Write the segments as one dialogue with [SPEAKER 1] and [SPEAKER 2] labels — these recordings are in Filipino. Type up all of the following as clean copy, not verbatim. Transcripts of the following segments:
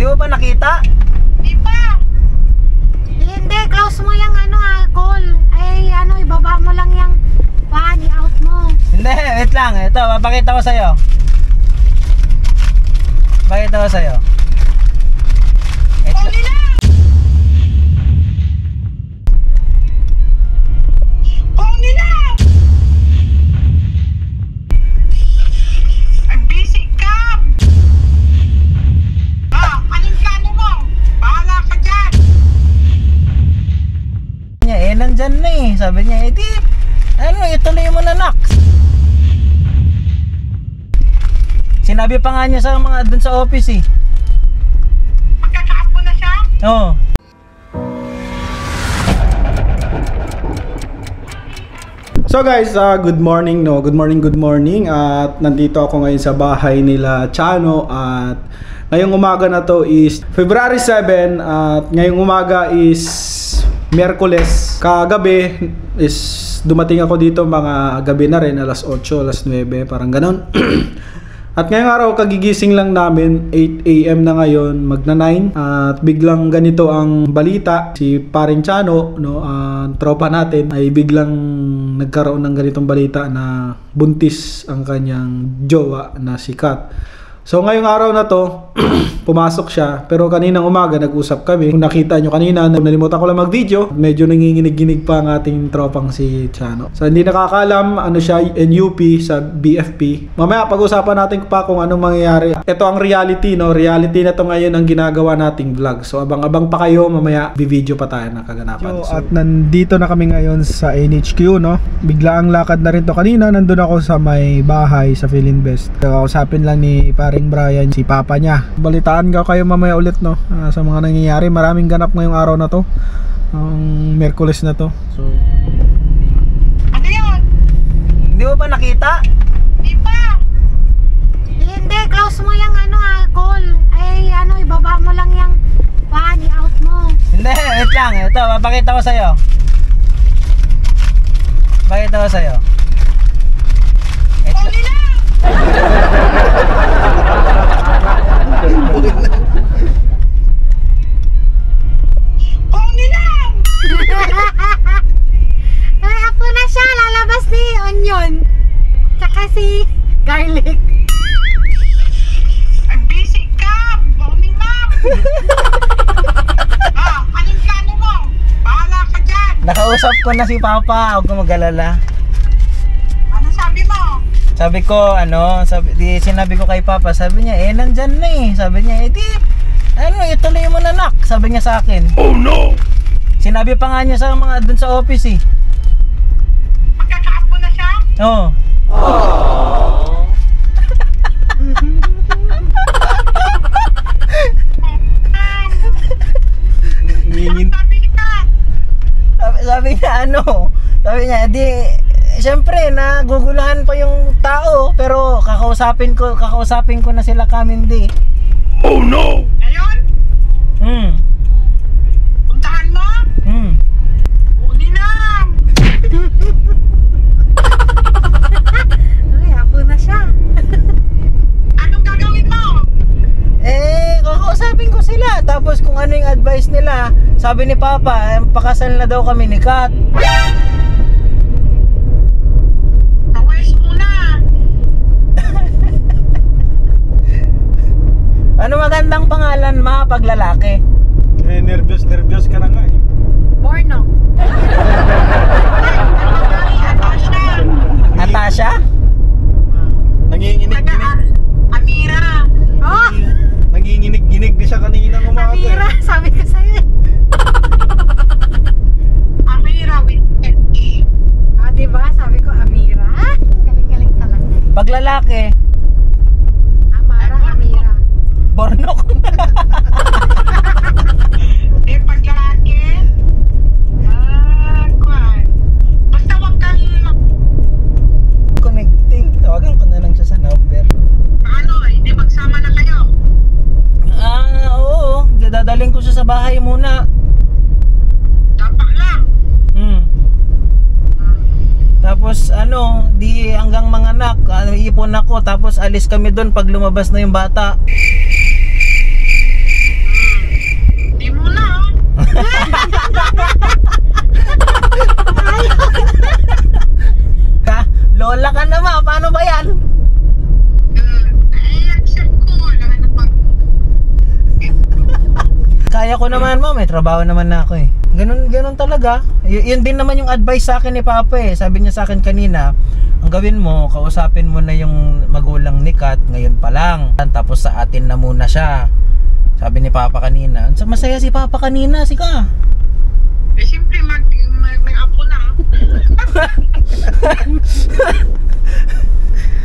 [SPEAKER 1] Hindi mo pa nakita?
[SPEAKER 2] Di pa. Hindi, close mo yung alcohol. Ay, ibaba mo lang yung pan, i-out mo.
[SPEAKER 1] Hindi, wait lang. Ito, papakita ko sa'yo. Pakita ko sa'yo.
[SPEAKER 2] Huli na! Huli na! I'm busy, Cam! Anong plano mo? Bahala ka dyan!
[SPEAKER 1] Nandyan na eh. Sabi niya, di, ituloy mo na, Nax. Sinabi pa nga niya sa mga dun sa office eh.
[SPEAKER 2] Magkakaap mo na siya?
[SPEAKER 1] Oo.
[SPEAKER 3] So guys, good morning no. Good morning. At nandito ako ngayon sa bahay nila Chano at ngayong umaga na to is February 7 at ngayong umaga is Miyerkules. Kagabi is dumating ako dito mga gabi na rin, alas 8, alas 9, parang ganon. At ngayong araw kagigising lang namin, 8 AM na ngayon, magna 9. At biglang ganito ang balita, si paring Chano, no, tropa natin ay biglang nagkaroon ng ganitong balita na buntis ang kanyang jowa na si Kat. So ngayong araw na to, pumasok siya, pero kaninang umaga nag-usap kami. Kung nakita nyo kanina, nalimutan ko lang mag-video, medyo nanginginig-ginig pa ang ating tropang si Chano. So hindi nakakaalam, siya NUP sa BFP. Mamaya pag-usapan natin pa kung anong mangyayari. Ito ang reality, no? Reality na to ngayon ang ginagawa nating vlog. So abang-abang pa kayo, mamaya bibideo pa tayo ng kaganapan. So, at nandito na kami ngayon sa NHQ, no? Bigla ang lakad na rin to kanina, nandun ako sa may bahay sa Philinvest. Kausapin lang ni paring Brian si papa niya. Balitaan ka kayo mamaya ulit, no, sa mga nangyayari. Maraming ganap ngayong araw na to, ang Miyerkules na to. So
[SPEAKER 2] ano yun?
[SPEAKER 1] Hindi mo pa nakita?
[SPEAKER 2] Di pa. Hindi, close mo yung alcohol. Ay, ibaba mo lang yung pan, i-out mo.
[SPEAKER 1] Hindi, wait lang. Ito, papakita ko sa'yo. Pakita ko sa'yo.
[SPEAKER 2] Huli na! Huli na! Ay, apo na siya. Lalabas ni onion. Tsaka si garlic. I'm busy, Cam. Huli na! Anong plano mo? Bahala ka dyan.
[SPEAKER 1] Nakausap ko na si Papa. Huwag kang mag-alala.
[SPEAKER 2] Ano sabi mo?
[SPEAKER 1] Sabi ko, sinabi ko kay Papa, sabi niya, nandyan na eh. Sabi niya, di, ituloy mo na, Nak. Sabi niya sa akin. Oh no! Sinabi pa nga niya sa mga dun sa office eh.
[SPEAKER 2] Magkakaap mo na siya?
[SPEAKER 1] Oo. Sabi niya, sabi niya, di, siyempre naguguluhan pa yung tao, pero kakausapin ko na sila Kamindi.
[SPEAKER 3] oh no!
[SPEAKER 2] Ngayon? Puntahan mo? Huli na! Ay, apo na siya. Anong gagawin mo?
[SPEAKER 1] Kakausapin ko sila, tapos kung ano yung advice nila. Sabi ni Papa, pakasal na daw kami ni Kat. Ano magandang pangalan, ma, pag lalaki?
[SPEAKER 3] Nervyos ka na nga eh.
[SPEAKER 2] Borno.
[SPEAKER 1] Natasha?
[SPEAKER 3] Nanginginig-ginig.
[SPEAKER 2] Amira. Oh!
[SPEAKER 3] Nanginginig-ginig din siya kaninang umaga.
[SPEAKER 2] Amira, sabi ko sa'yo eh. Amira with H. Diba? Sabi ko Amira. Galing-galing talaga.
[SPEAKER 1] Pag lalaki?
[SPEAKER 2] Amira.
[SPEAKER 1] Borno ko.
[SPEAKER 2] Pag lalaki? Basta wag kang
[SPEAKER 1] Connecting. Tawagan ko na lang siya sa number.
[SPEAKER 2] hindi magsama na kayo?
[SPEAKER 1] Oo. Dadaling ko siya sa bahay muna.
[SPEAKER 2] Tapak lang.
[SPEAKER 1] Tapos di hanggang mga anak, ipon ako, tapos alis kami doon pag lumabas na yung bata. Ha? Lola ka naman, paano ba yan?
[SPEAKER 2] accept ko. Wala na pag...
[SPEAKER 1] Kaya ko naman mo, may trabaho naman na ako eh. Ganun talaga. Yun din naman yung advice sa akin ni Papa eh. Sabi niya sa akin kanina, ang gawin mo, kausapin mo na yung magulang ni Kat ngayon pa lang. Tapos sa atin na muna siya. Sabi ni Papa kanina. Masaya si Papa kanina, sika.
[SPEAKER 2] Eh, siyempre, may apo na.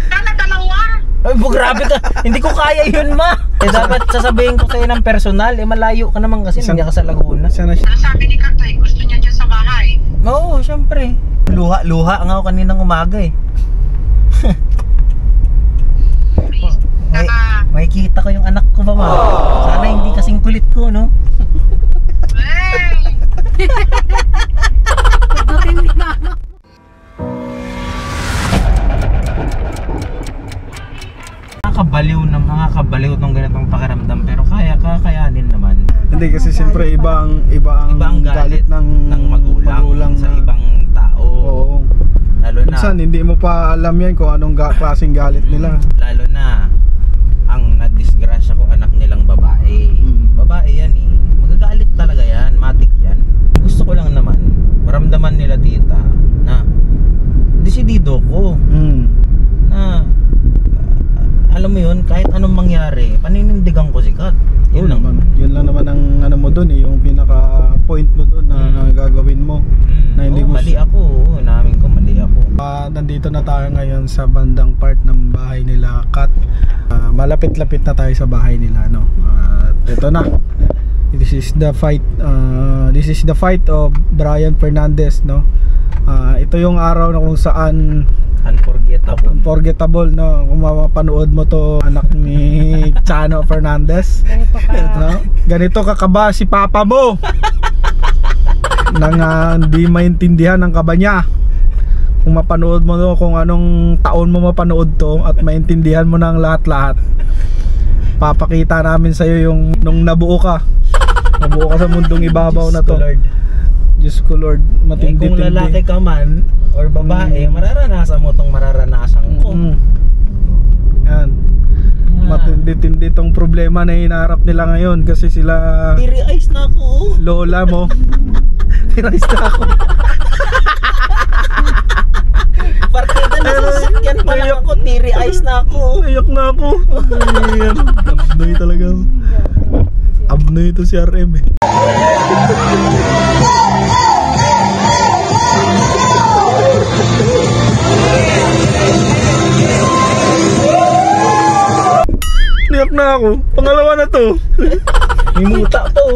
[SPEAKER 2] Sana dalawa.
[SPEAKER 1] Ay, grabe ka. Hindi ko kaya yun, ma. Eh, dapat sasabihin ko sa'yo ng personal. Eh, malayo ka naman kasi. Hindi ka sa Laguna.
[SPEAKER 3] Sana siya.
[SPEAKER 2] Ano sabi ni Katay? Gusto niya dyan sa bahay.
[SPEAKER 1] Oo, syempre. Luha nga ako kaninang umaga eh. May kita ko yung anak ko ba, ma? Sana hindi kasing kulit ko, no?
[SPEAKER 2] Hey! Pagdating ni mama.
[SPEAKER 1] Nakakabaliw tong ganitong pakiramdam, pero kakayanin naman.
[SPEAKER 3] Hindi kasi siyempre iba ang galit ng
[SPEAKER 1] magulang sa ibang tao.
[SPEAKER 3] Oo.
[SPEAKER 1] Lalo na
[SPEAKER 3] Minsan hindi mo pa alam yan kung anong klaseng galit nila.
[SPEAKER 1] lalo na ang nadisgrasya ko anak nilang babae. Babae yan eh. Magagalit talaga yan, matik yan. Gusto ko lang naman maramdaman nila tita na desidido ko na alam mo yun, kahit anong mangyari, paninindigan ko si Kat.
[SPEAKER 3] Yun lang naman ang ano mo doon eh, yung pinaka point mo doon na gagawin mo. Na hindi
[SPEAKER 1] mali ako, namin ko mali ako.
[SPEAKER 3] Nandito na tayo ngayon sa bandang part ng bahay nila Kat. Malapit-lapit na tayo sa bahay nila, no. Ito na. This is the fight of Brian Fernandez, no. Ito yung araw na kung saan unforgettable, no. Kung mapapanood mo to, anak ni Chano Fernandez, no? Ganito kakaba si papa mo nang hindi maintindihan ang kaba niya. Kung mapanood mo to, kung anong taon mo mapanood to at maintindihan mo ng lahat-lahat, papakita namin sa'yo yung nung nabuo ka sa mundong ibabaw na to. Diyos ko Lord, matindi-tindi.
[SPEAKER 1] Kung lalaki ka man or babae, mararanasan mo tong mararanasan ko.
[SPEAKER 3] Yan. Matindi-tindi tong problema na hinaharap nila ngayon kasi sila
[SPEAKER 1] Tiri eyes na ako.
[SPEAKER 3] lola mo. Tiri eyes na ako.
[SPEAKER 1] Partida na sasakyan pa lang ako, tiri eyes na ako.
[SPEAKER 3] Iyak na ako. Ayan. Abnoy talaga. Abnoy ito si RM eh. Iyak na ako. Pangalawa na to.
[SPEAKER 1] May muta to.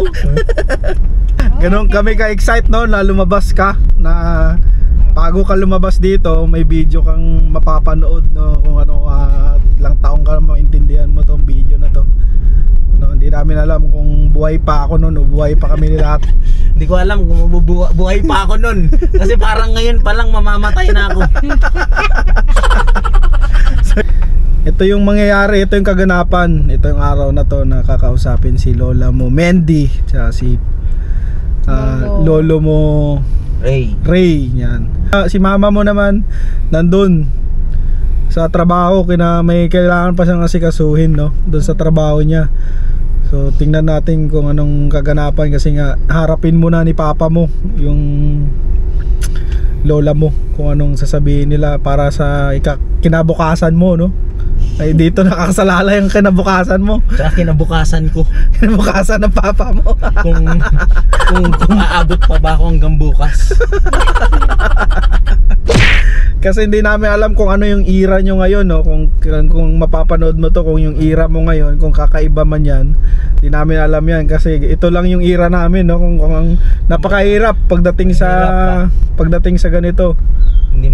[SPEAKER 3] Ganon kami ka-excite, no, na lumabas ka. Na bago ka lumabas dito, may video kang mapapanood, no, kung ano, ilang taong ka maintindihan mo tong video na to. No, hindi namin alam kung buhay pa ako noon o buhay pa kami lahat.
[SPEAKER 1] Hindi ko alam kung buhay pa ako nun. Kasi parang ngayon pa lang mamamatay na ako.
[SPEAKER 3] Ito yung mangyayari, ito yung kaganapan. Ito yung araw na to na kakausapin si lola mo Mendy, tsaka si lolo mo Ray, yan. Si mama mo naman nandun sa trabaho, may kailangan pa siyang asikasuhin, no, doon sa trabaho niya. So tingnan natin kung anong kaganapan kasi nga harapin mo na ni papa mo yung lola mo, kung anong sasabihin nila para sa kinabukasan mo, no. Ay dito nakakasalala yung kinabukasan mo.
[SPEAKER 1] Tsaka kinabukasan ko.
[SPEAKER 3] Kinabukasan ng papa mo.
[SPEAKER 1] kung aabot pa ba ako hanggang bukas.
[SPEAKER 3] Kasi hindi namin alam kung ano yung era nyo ngayon, no? Kung mapapanood mo to, kung yung era mo ngayon, kung kakaiba man yan, hindi namin alam yan. Kasi ito lang yung era namin, no? Kung napakahirap pagdating sa ganito.
[SPEAKER 1] Hindi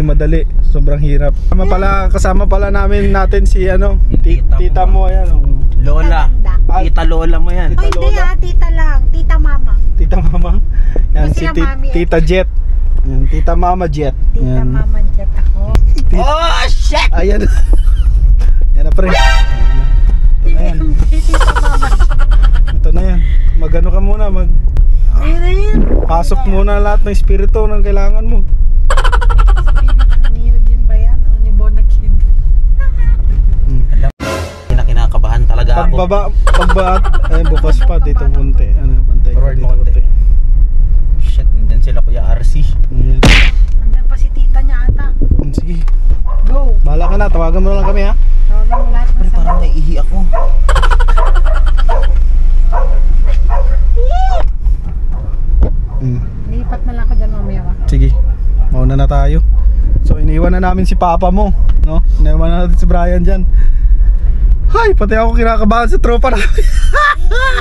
[SPEAKER 3] madali. Sobrang hirap. Kasama pala natin si tita mo, ayan.
[SPEAKER 1] Lola. Tita Lola mo yan.
[SPEAKER 2] Ay, hindi tita lang. Tita mama.
[SPEAKER 3] Tita mama. Yan,
[SPEAKER 2] Kasi
[SPEAKER 3] si
[SPEAKER 2] mami,
[SPEAKER 3] Tita Jet. Yan, Tita Mama Jet.
[SPEAKER 2] Tita
[SPEAKER 3] Yan.
[SPEAKER 2] mama jet ako.
[SPEAKER 1] Oh, shit!
[SPEAKER 3] Ayan. Yan na pre. Ito na yan.
[SPEAKER 2] Tita mama.
[SPEAKER 3] Ito na yan. Magano ka muna, Pasok muna lahat ng espiritu ng kailangan mo.
[SPEAKER 2] Ni Eugene ba yan? O ni Bonakid?
[SPEAKER 1] Kinakabahan talaga ako.
[SPEAKER 3] Pagbaat, ay bukas pa dito bunti. Ano, bantay ko
[SPEAKER 1] Forward
[SPEAKER 3] dito
[SPEAKER 1] mo konti.
[SPEAKER 3] bunti.
[SPEAKER 1] Shit, nandyan sila Kuya RC.
[SPEAKER 3] Ayan.
[SPEAKER 2] Andyan pa si tita niya ata.
[SPEAKER 3] Sige,
[SPEAKER 2] Go!
[SPEAKER 3] bahala ka na, tawagan mo na lang kami ha.
[SPEAKER 2] Tawagin mo lahat
[SPEAKER 1] Pero
[SPEAKER 2] ng
[SPEAKER 1] parang naiihi ako.
[SPEAKER 2] Lipat na lang ako dyan mamaya ba?
[SPEAKER 3] Sige, mauna na tayo. So iniwan na namin si Papa mo, no? Iniwan na natin si Brian dyan. Hay, pati ako kinakabahan sa tropa namin.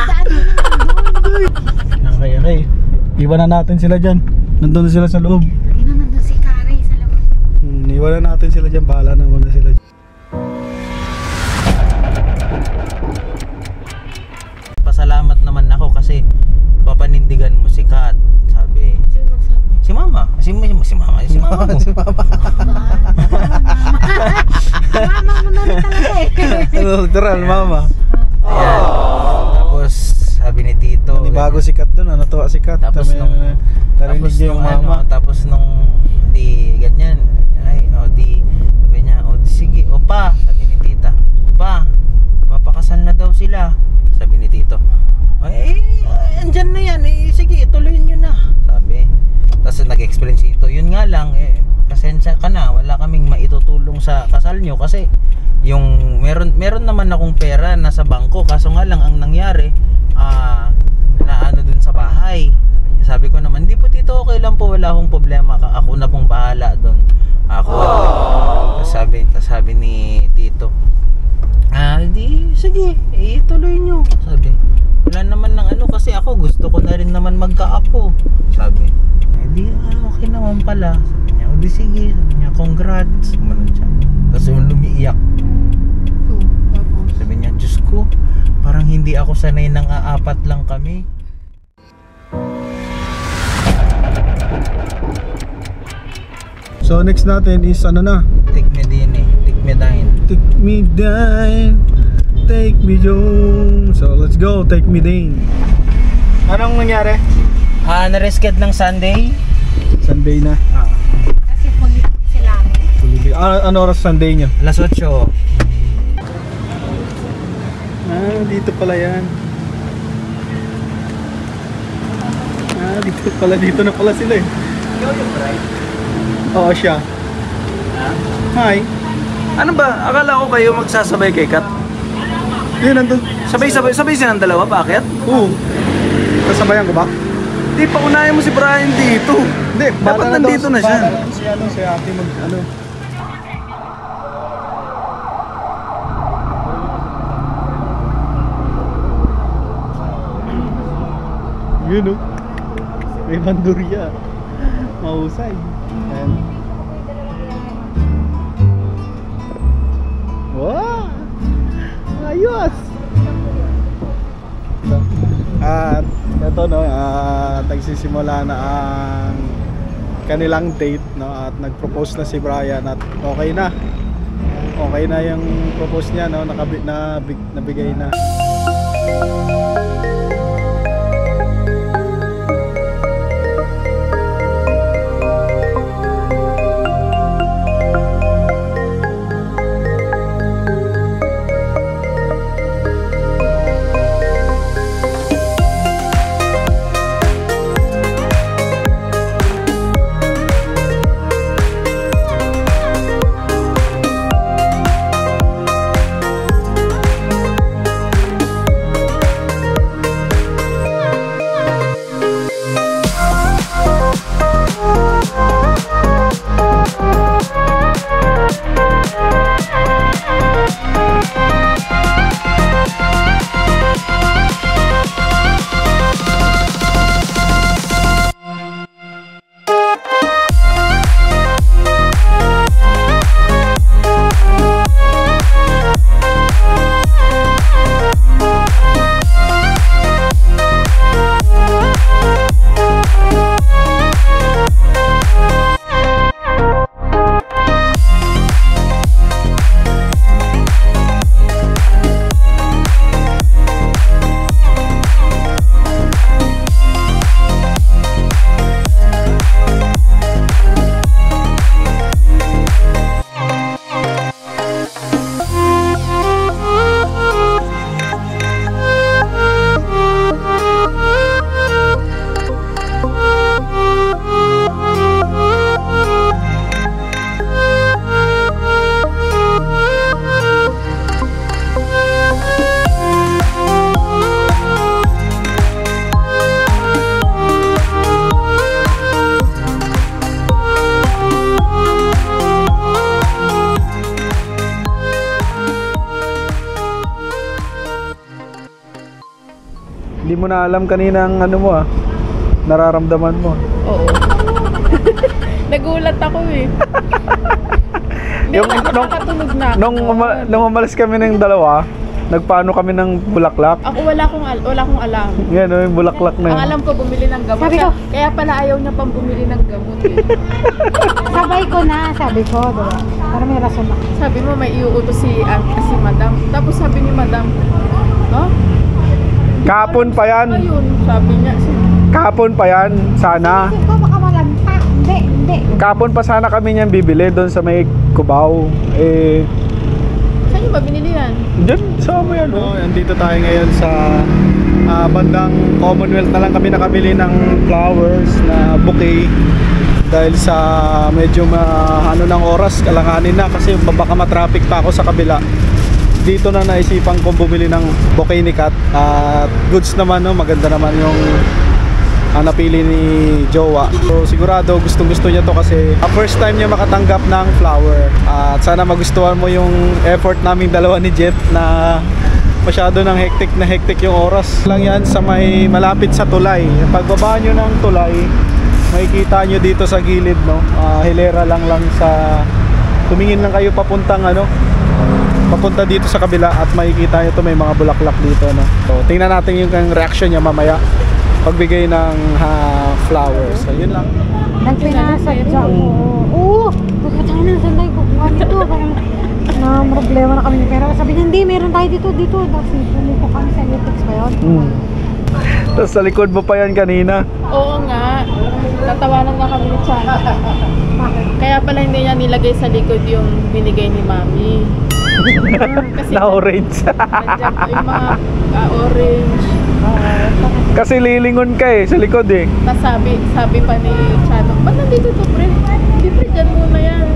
[SPEAKER 2] Daan mo naman doon.
[SPEAKER 3] Nakakaya iwan na natin sila dyan. Nandun na sila sa loob.
[SPEAKER 2] Ayun na, nandun si Karay sa labas.
[SPEAKER 3] Iwan na natin sila dyan, bahala na muna sila dyan.
[SPEAKER 1] Pasalamat naman ako kasi papanindigan mo si Kat. Sabi,
[SPEAKER 2] Sino nagsabi?
[SPEAKER 1] si Mama. Si Mama mo.
[SPEAKER 3] Si Papa.
[SPEAKER 2] Mama mo na rin talaga eh.
[SPEAKER 3] Literal, Mama.
[SPEAKER 1] Ayan. Tapos sabi ni Tito.
[SPEAKER 3] Ni bago si Kat doon, natuwa si Kat.
[SPEAKER 1] Tapos
[SPEAKER 3] narinig niya yung Mama.
[SPEAKER 1] Tapos nung di ganyan. Ay, o di sabi niya, o di sige, o pa. Sabi ni Tita. Pa, papakasal na daw sila. Sabi ni Tito. Ay, andyan na yan. Eh, sige, ituloy nyo na. Sabi. Tapos nag-explain si Tito. Yun nga lang, pasensya ka na. Wala kaming maitutulong sa kasal nyo. Kasi yung meron naman akong pera nasa bangko. Kaso nga lang, ang nangyari, na ano dun sa bahay. Sabi ko naman, hindi po Tito, okay lang po. Wala akong problema. Ako na pong bahala dun. Tapos sabi ni Tito, di, sige, ituloy nyo. Sabi, wala naman ng ano kasi ako gusto ko na rin naman magkaapo. Sabi, di, okay naman pala. Sabi niya, di sige. Sabi niya, congrats. Gumanon siya. Tapos lumiiyak. Sabi niya, Diyos ko, parang hindi ako sanay nang aapat lang kami.
[SPEAKER 3] So next natin is ano na?
[SPEAKER 1] Take me din eh. Take me dine.
[SPEAKER 3] Take me down, take me home. So let's go, take me down. Anong nangyari?
[SPEAKER 1] Naresket ng Sunday.
[SPEAKER 3] Sunday na.
[SPEAKER 2] Kasi pulit sila.
[SPEAKER 3] Ano oras Sunday nyo?
[SPEAKER 1] Alas 8.
[SPEAKER 3] Dito pala yan. Dito na pala sila eh.
[SPEAKER 1] Ikaw yung bride?
[SPEAKER 3] Oo, siya. Hi.
[SPEAKER 4] Ano ba? Akala ko kayo magsasabay kay Kat.
[SPEAKER 3] Yun, nandun.
[SPEAKER 4] Sabay silang dalawa, bakit?
[SPEAKER 3] Oo. Kasabayan ko ba?
[SPEAKER 4] Di, paunahin mo si Brian dito.
[SPEAKER 3] Hindi,
[SPEAKER 4] Dapat nandito na siya.
[SPEAKER 3] Si ate mag ano. Yun o. May bandurya. Mahusay. Ayan. Wow! Ayos! At ito no, nagsisimula na ang kanilang date no, at nag-propose na si Brian at okay na. Okay na yung propose niya no, nabigay na. Hindi mo na alam kanina ang ano mo nararamdaman mo.
[SPEAKER 5] Oo. Nagulat ako eh.
[SPEAKER 3] Yung
[SPEAKER 5] Nakatunog na ako.
[SPEAKER 3] nung umalis kami ng dalawa, nagpaano kami ng bulaklak.
[SPEAKER 5] Ako wala akong alam.
[SPEAKER 3] Yan yung bulaklak na
[SPEAKER 5] Ang
[SPEAKER 3] yun.
[SPEAKER 5] alam ko bumili ng gamot.
[SPEAKER 2] Sabi ko-
[SPEAKER 5] Kaya pala ayaw niya pang bumili ng gamot eh.
[SPEAKER 2] Sabay ko na, sabi ko, diba? Para may rason ako.
[SPEAKER 5] Sabi mo may iuutos si madam. Tapos sabi ni madam, huh?
[SPEAKER 3] Kapon pa yan.
[SPEAKER 5] Ayun, sabi niya.
[SPEAKER 3] Kapon pa yan. Sana.
[SPEAKER 2] Isip ko baka malagpa. Hindi.
[SPEAKER 3] Kapon pa sana kami niyan bibili doon sa may Cubao.
[SPEAKER 5] Saan niyo ba binili yan?
[SPEAKER 3] Diyan, sama yan. Andito tayo ngayon sa bandang Commonwealth na lang kami nakabili ng flowers na bouquet. Dahil sa medyo ng oras, kalanganin na kasi baka matraffic pa ako sa kabila. Dito na naisipan kong bumili ng bouquet ni Kat. At goods naman, maganda naman yung napili ni Jowa. So sigurado gustong gusto niya to kasi first time niya makatanggap ng flower. At sana magustuhan mo yung effort naming dalawa ni Jet na masyado ng hectic yung oras. Lang yan sa may malapit sa tulay. Pagbaba nyo ng tulay, makikita nyo dito sa gilid, hilera lang sa tumingin lang kayo papunta dito sa kabila at makikita nyo to may mga bulaklak dito, So tingnan natin yung reaction niya mamaya pagbigay ng flowers. So yun lang.
[SPEAKER 2] Nagpinasadya ko. Oo! Pagkatang na, saan tayo kukuha nito? Parang na problema na kami. Pero sabi niya, hindi, meron tayo dito. Tapos pumupo kami sa Litex pa yun.
[SPEAKER 3] Tapos sa likod mo pa yan kanina.
[SPEAKER 5] Oo nga. Tatawanan nga kami ni Chan. Kaya pala hindi niya nilagay sa likod yung binigay ni Mami. Kasi
[SPEAKER 3] Na orange.
[SPEAKER 5] nandiyan pa yung mga orange.
[SPEAKER 3] Kasi lilingon ka sa likod
[SPEAKER 5] Tapos sabi pa ni Chano, ba't nandito to pre? Hindi pre, dyan muna yan.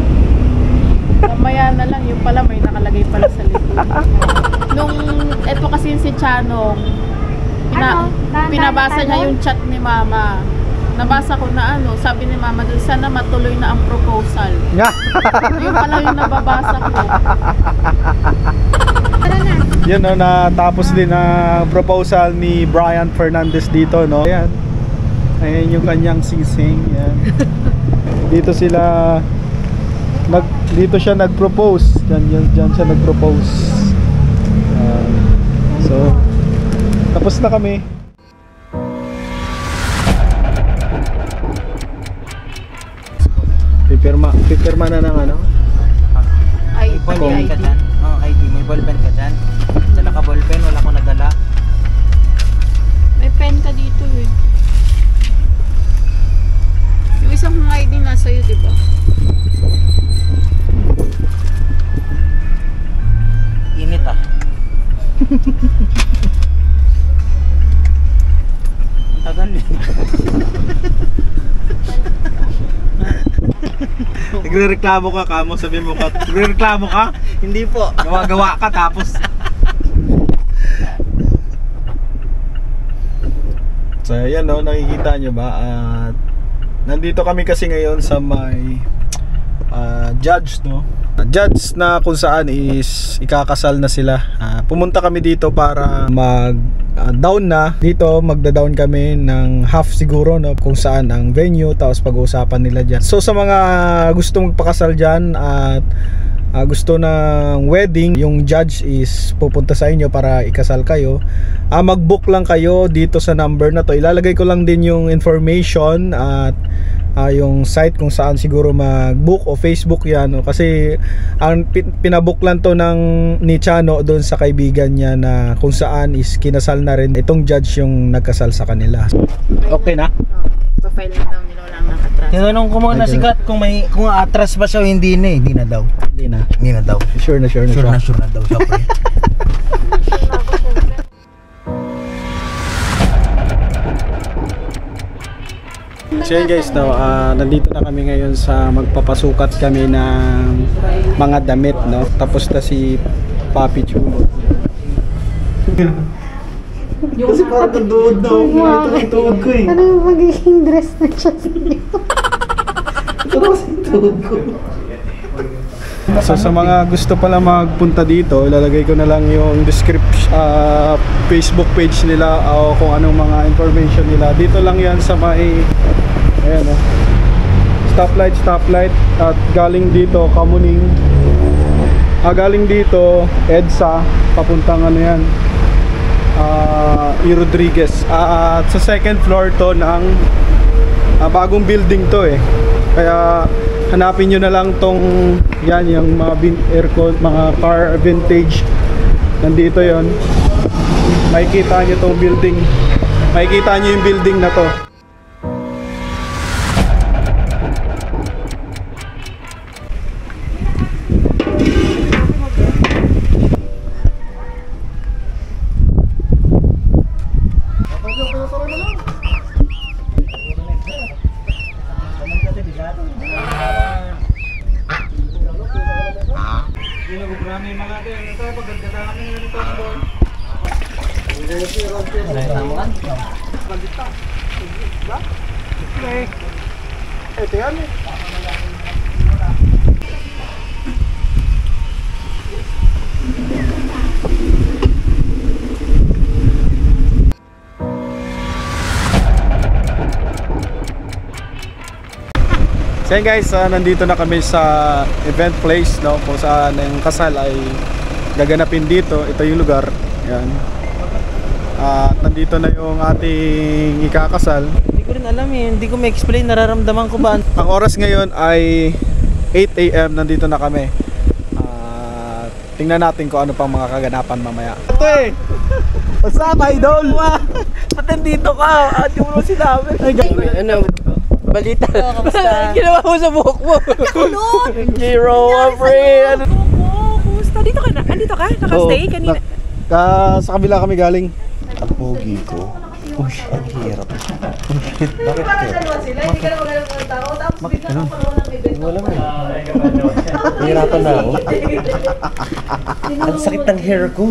[SPEAKER 5] Mamaya na lang, yung pala may nakalagay pala sa likod. Nung, eto kasi si Chano, pinabasa niya yung chat ni Mama. Nabasa ko na sabi ni Mama doon, sana matuloy na ang proposal. Yung pala yung nababasa ko.
[SPEAKER 2] Tara na.
[SPEAKER 3] Yun natapos din ang proposal ni Brian Fernandez dito, Ayan. Ayan yung kanyang sising, yan. Dito siya nag-propose. Diyan siya nag-propose. So tapos na kami. Pipirma na ng
[SPEAKER 5] Ay,
[SPEAKER 1] Ballpen ka
[SPEAKER 5] ID.
[SPEAKER 1] dyan? Oo, ID. May ballpen ka dyan? Dala ka ballpen, wala akong nadala.
[SPEAKER 5] May pen ka dito eh. Yung isang kong ID nasa iyo, di ba?
[SPEAKER 1] Init Ang tagal
[SPEAKER 3] Nagre-reklamo ka kamo, sabi mo ka. Nagre-reklamo ka?
[SPEAKER 1] Hindi po.
[SPEAKER 3] Gawa ka tapos. So ayan nakikita nyo ba? At nandito kami kasi ngayon sa may judge judge na kung saan is ikakasal na sila. Pumunta kami dito para mag-down na. Dito magda-down kami ng half siguro kung saan ang venue, tapos pag-uusapan nila dyan. So sa mga gustong magpakasal dyan at gusto ng wedding, yung judge is pupunta sa inyo para ikasal kayo. Mag-book lang kayo dito sa number na to. Ilalagay ko lang din yung information at yung site kung saan siguro mag-book o Facebook yan. Kasi ang pinabook lang to ni Chano doon sa kaibigan niya na kung saan is kinasal na rin itong judge yung nagkasal sa kanila. Okay na?
[SPEAKER 5] Pa-file na daw nila, walang nakatras.
[SPEAKER 1] Tinanong ko muna si Kat kung atras ba siya o hindi na. Hindi na daw. Hindi na daw.
[SPEAKER 3] Sure na
[SPEAKER 1] Sure na daw siya. Pre.
[SPEAKER 3] So yun guys, nandito na kami ngayon sa magpapasukat kami ng mga damit, Tapos na si Papi Chulo. Kasi parang nandood na ito yung tuhod ko
[SPEAKER 2] Ano yung magiging dress na siya sa iyo?
[SPEAKER 3] Ito kasi yung tuhod ko. So sa mga gusto pala magpunta dito, ilalagay ko na lang yung description, Facebook page nila o kung anong mga information nila. Dito lang yan sa may, ayan o, stoplight, at galing dito, Kamuning. Galing dito, EDSA, papuntang ano yan, E. Rodriguez. At sa second floor to ng bagong building to eh. Kaya hanapin nyo na lang tong yan, yung mga aircon, mga car vintage. Nandito yon. Makikita nyo tong building. Makikita nyo yung building na to. So yun guys, nandito na kami sa event place, no, kung saan yung kasal ay gaganapin dito. Ito yung lugar. Yan. At nandito na yung ating ikakasal.
[SPEAKER 1] Hindi ko rin alam eh, hindi ko ma-explain, nararamdaman ko ba.
[SPEAKER 3] Ang oras ngayon ay 8 AM, nandito na kami. Tingnan natin kung ano pang mga kaganapan mamaya. Ito eh! What's up, idol?
[SPEAKER 1] Ba't nandito ka? Ate mo naman sinabi.
[SPEAKER 6] Ano? Balita.
[SPEAKER 1] Kamusta?
[SPEAKER 6] Ginawa mo sa buhok mo.
[SPEAKER 2] Nakulot!
[SPEAKER 6] Giro, pre. Ano?
[SPEAKER 2] Kumusta? Dito ka na? Andito ka? Nakastay kanina?
[SPEAKER 3] Sa kabila kami galing.
[SPEAKER 6] Ang pogi ko. Uy, ang hirap. Bakit ka? Bakit ganun? Wala mo. Hirapan na ako. Ang sakit ng hair ko.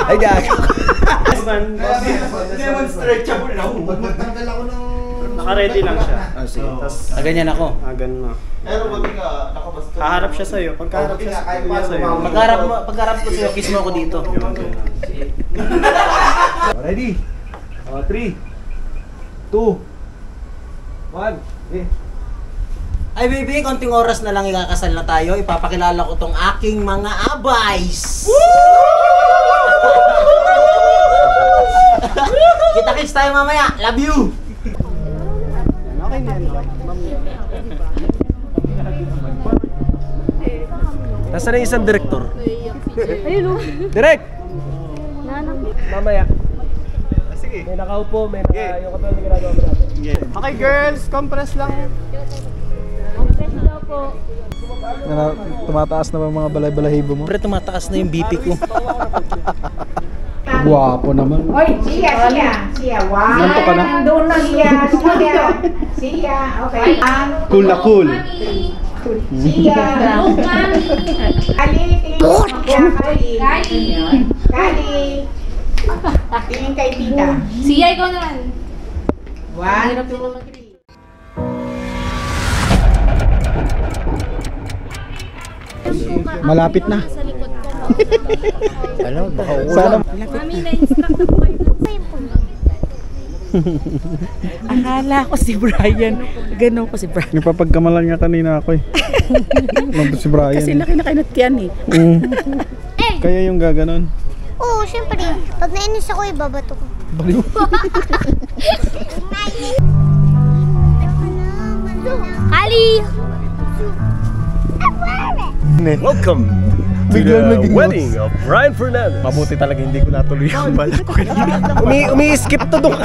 [SPEAKER 6] Ay, gago.
[SPEAKER 3] Demonstrable na ako. Magtanggal ako ng...
[SPEAKER 7] Naka-ready lang siya.
[SPEAKER 3] Sige.
[SPEAKER 1] Ganyan ako.
[SPEAKER 7] Ganun na.
[SPEAKER 3] Pero wag ka nakabasta.
[SPEAKER 7] Haharap siya sa'yo. Pagkaharap siya sa'yo.
[SPEAKER 1] Pagharap ko sa'yo, kiss mo ako dito.
[SPEAKER 3] Ready? 3, 2, 1.
[SPEAKER 1] Ay baby, konting oras na lang ikakasal na tayo. Ipapakilala ko tong aking mga abays. Kita-kits tayo mamaya. Love you!
[SPEAKER 3] Okay na yan.
[SPEAKER 6] Nasaan na isang direktor?
[SPEAKER 2] Ayun o.
[SPEAKER 6] Direk!
[SPEAKER 2] Nanang.
[SPEAKER 6] Mamaya.
[SPEAKER 3] Sige.
[SPEAKER 6] May nakaupo, may yung katulad na ginagawa mo natin.
[SPEAKER 3] Okay girls, compress lang. Tumataas na ba mga balay-balahibo mo?
[SPEAKER 1] Pre, tumataas na yung BP ko.
[SPEAKER 3] Guwapo naman.
[SPEAKER 8] Oy, siya. Wow.
[SPEAKER 3] Nanto ka na?
[SPEAKER 8] Doon na siya. Okay.
[SPEAKER 3] Cool na cool.
[SPEAKER 8] Siya. Kali, tingin kay tita.
[SPEAKER 5] Siya, ikaw naman.
[SPEAKER 8] 1, 2, 3.
[SPEAKER 3] Malapit na.
[SPEAKER 6] Ano? Baka
[SPEAKER 3] Sana
[SPEAKER 5] Mami, na-instruct ako kayo.
[SPEAKER 2] Akala ko si Brian. Ganun ko si Brian.
[SPEAKER 3] napapagkamalan nga kanina ako eh. Nandun si Brian.
[SPEAKER 2] Kasi laki na kayo na tiyan eh.
[SPEAKER 3] Kaya yung gaganon.
[SPEAKER 9] Oo, syempre. Pag nainis ako, ibabato ko.
[SPEAKER 3] Baliw.
[SPEAKER 9] Kali!
[SPEAKER 6] welcome to
[SPEAKER 3] Biglang
[SPEAKER 6] the
[SPEAKER 3] naging
[SPEAKER 6] wedding of Brian Fernandez.
[SPEAKER 3] Mabuti talaga hindi ko natuloy yung bala ko kanina.
[SPEAKER 6] Umi-skip to doon.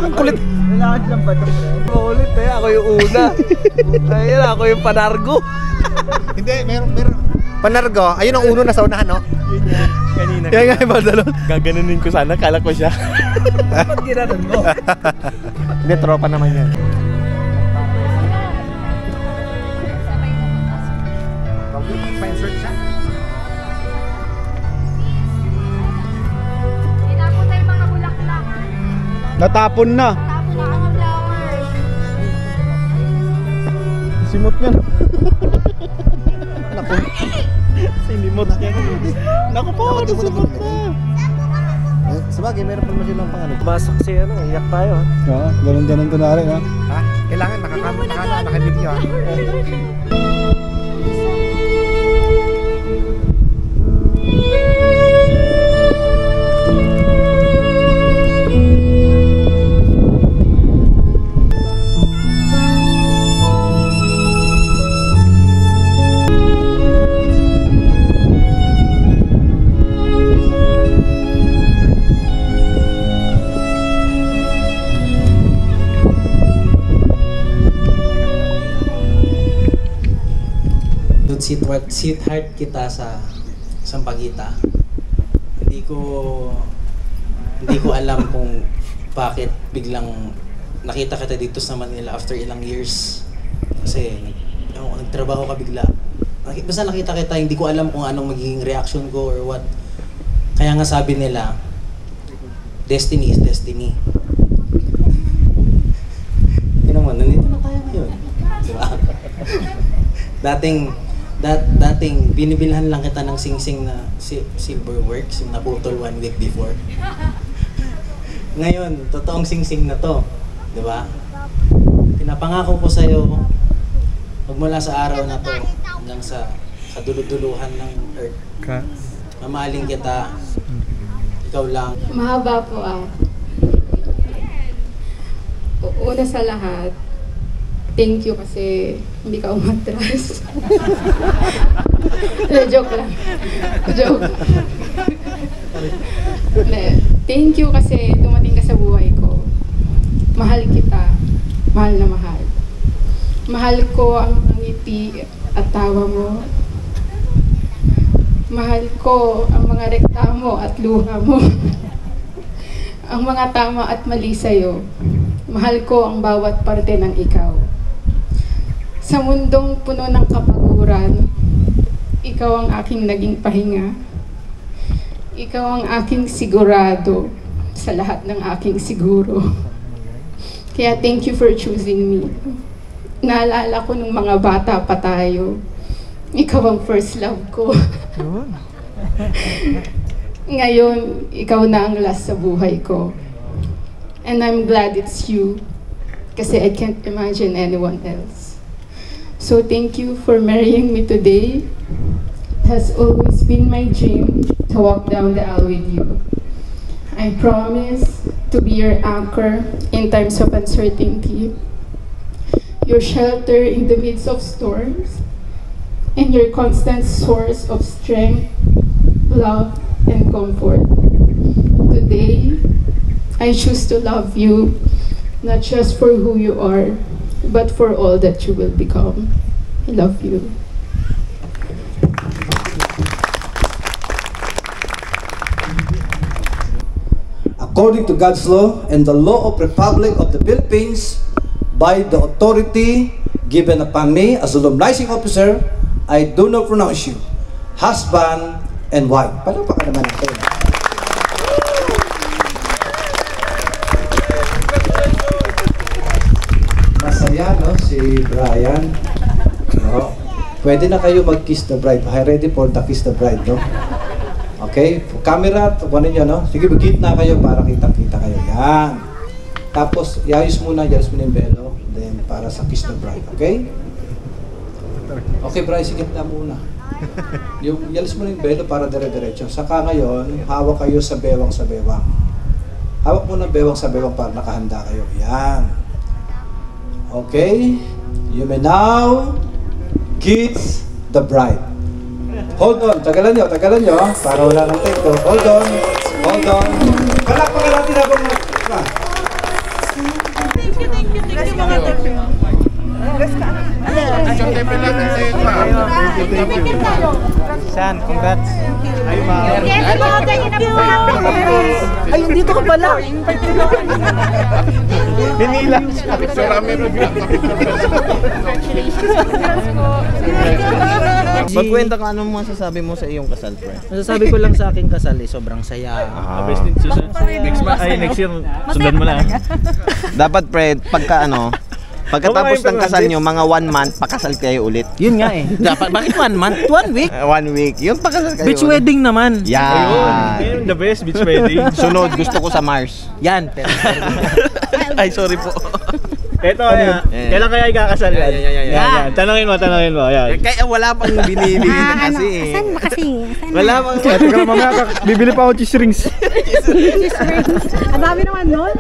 [SPEAKER 6] Ang kulit.
[SPEAKER 1] Lalakad lang ba ito?
[SPEAKER 6] Kulit eh. Ako yung una. Ayun, ako yung panargo.
[SPEAKER 10] Hindi, meron. Panargo, ayun ang uno na sa unahan, no?
[SPEAKER 6] Kanina.
[SPEAKER 3] Kaya nga yung badalon.
[SPEAKER 6] Gaganunin ko sana. Kala ko siya.
[SPEAKER 1] Ba't ginanon mo?
[SPEAKER 10] Hindi, tropa naman yan.
[SPEAKER 9] Tinapon na yung mga bulaklak.
[SPEAKER 3] Natapon na.
[SPEAKER 9] Tapon na ang flowers.
[SPEAKER 3] Simot niya. Naku.
[SPEAKER 7] Sinimot niya. Naku po, nasimot na.
[SPEAKER 6] Sabagay, meron pa naman silang pangano.
[SPEAKER 7] Basak si ano, iyak tayo.
[SPEAKER 3] Oo, ganun-ganun to na rin ha.
[SPEAKER 10] Ha? Kailangan nakabidyo ha.
[SPEAKER 1] Sweetheart kita sa Sampaguita. Hindi ko alam kung bakit biglang nakita kita dito sa Manila after ilang years. Kasi nagtrabaho ka bigla. Basta nakita kita, hindi ko alam kung anong magiging reaction ko or what. Kaya nga sabi nila, destiny is destiny. Yun naman, nandito na tayo ngayon. Diba? Dating binibilhan lang kita ng sing-sing na Silverworks, yung naputol 1 week before. Ngayon, totoong sing-sing na to, di ba? Pinapangako ko sa'yo, magmula sa araw na to, hanggang sa kaduluduluhan ng earth. Mamahalin kita, ikaw lang.
[SPEAKER 5] Mahaba po una sa lahat, thank you kasi hindi ka umatras. Joke lang. Joke. Thank you kasi dumating ka sa buhay ko. Mahal kita. Mahal na mahal. Mahal ko ang ngiti at tawa mo. Mahal ko ang mga reklamo at luha mo. Ang mga tama at mali sa'yo. Mahal ko ang bawat parte ng ikaw. Sa mundong puno ng kapaguran, ikaw ang aking naging pahinga. Ikaw ang aking sigurado sa lahat ng aking siguro. Kaya thank you for choosing me. Naalala ko nung mga bata pa tayo. Ikaw ang first love ko. Ngayon, ikaw na ang last sa buhay ko. And I'm glad it's you. Kasi I can't imagine anyone else. So thank you for marrying me today. It has always been my dream to walk down the aisle with you. I promise to be your anchor in times of uncertainty, your shelter in the midst of storms, and your constant source of strength, love, and comfort. Today, I choose to love you, not just for who you are, but for all that you will become. I love you.
[SPEAKER 11] According to God's law and the law of Republic of the Philippines, by the authority given upon me as a solemnizing officer, I do not pronounce you husband and wife. Palakpakan naman natin. Masaya, no? Si Brian. No? Pwede na kayo mag-kiss the bride. Ready for the kiss the bride, no? Okay? Camera, ano nyo, no? Sige, mag-gitna kayo para kita-kita kayo. Yan. Tapos, iayos muna yung belo. Then, para sa kiss the bride. Okay? Okay, Brian, sige na muna. Yung iayos muna yung belo para dire-diretso. Saka ngayon, hawak kayo sa bewang sa bewang. Hawak muna bewang sa bewang para nakahanda kayo. Yan. Okay? You may now kiss the bride. Hold on, tagalan nyo, para wala ng take. Hold on. Palakpakan natin habang
[SPEAKER 5] Thank you mga team.
[SPEAKER 1] San, congrats.
[SPEAKER 7] Ay, dito ka pala.
[SPEAKER 1] Pinila.
[SPEAKER 6] Magkwenta ka, anong masasabi mo sa iyong kasal, pre?
[SPEAKER 1] Masasabi ko lang sa aking kasal sobrang saya.
[SPEAKER 7] Next year, sundan mo na.
[SPEAKER 6] Dapat, pre, pagka Pagkatapos ng kasal nyo, mga 1 month, pakasal kayo ulit.
[SPEAKER 1] Yun nga eh. Dapat, bakit 1 month? 1 week?
[SPEAKER 6] 1 week. Yung pakasal kayo
[SPEAKER 1] Beach
[SPEAKER 6] ulit.
[SPEAKER 1] wedding naman.
[SPEAKER 6] Yan.
[SPEAKER 7] Ayun, the best beach wedding.
[SPEAKER 6] Sunod, gusto ko sa Mars.
[SPEAKER 1] Yan.
[SPEAKER 7] Ay, sorry po. Ito, kailan kaya ikakasal yan? Yan. Tanungin mo. Yan.
[SPEAKER 6] Kaya wala pang binibili na kasi eh.
[SPEAKER 2] Saan ba kasi?
[SPEAKER 6] Wala pang...
[SPEAKER 3] Teka, mamaya bibili pa ako cheese rings.
[SPEAKER 2] Ang dami naman nun.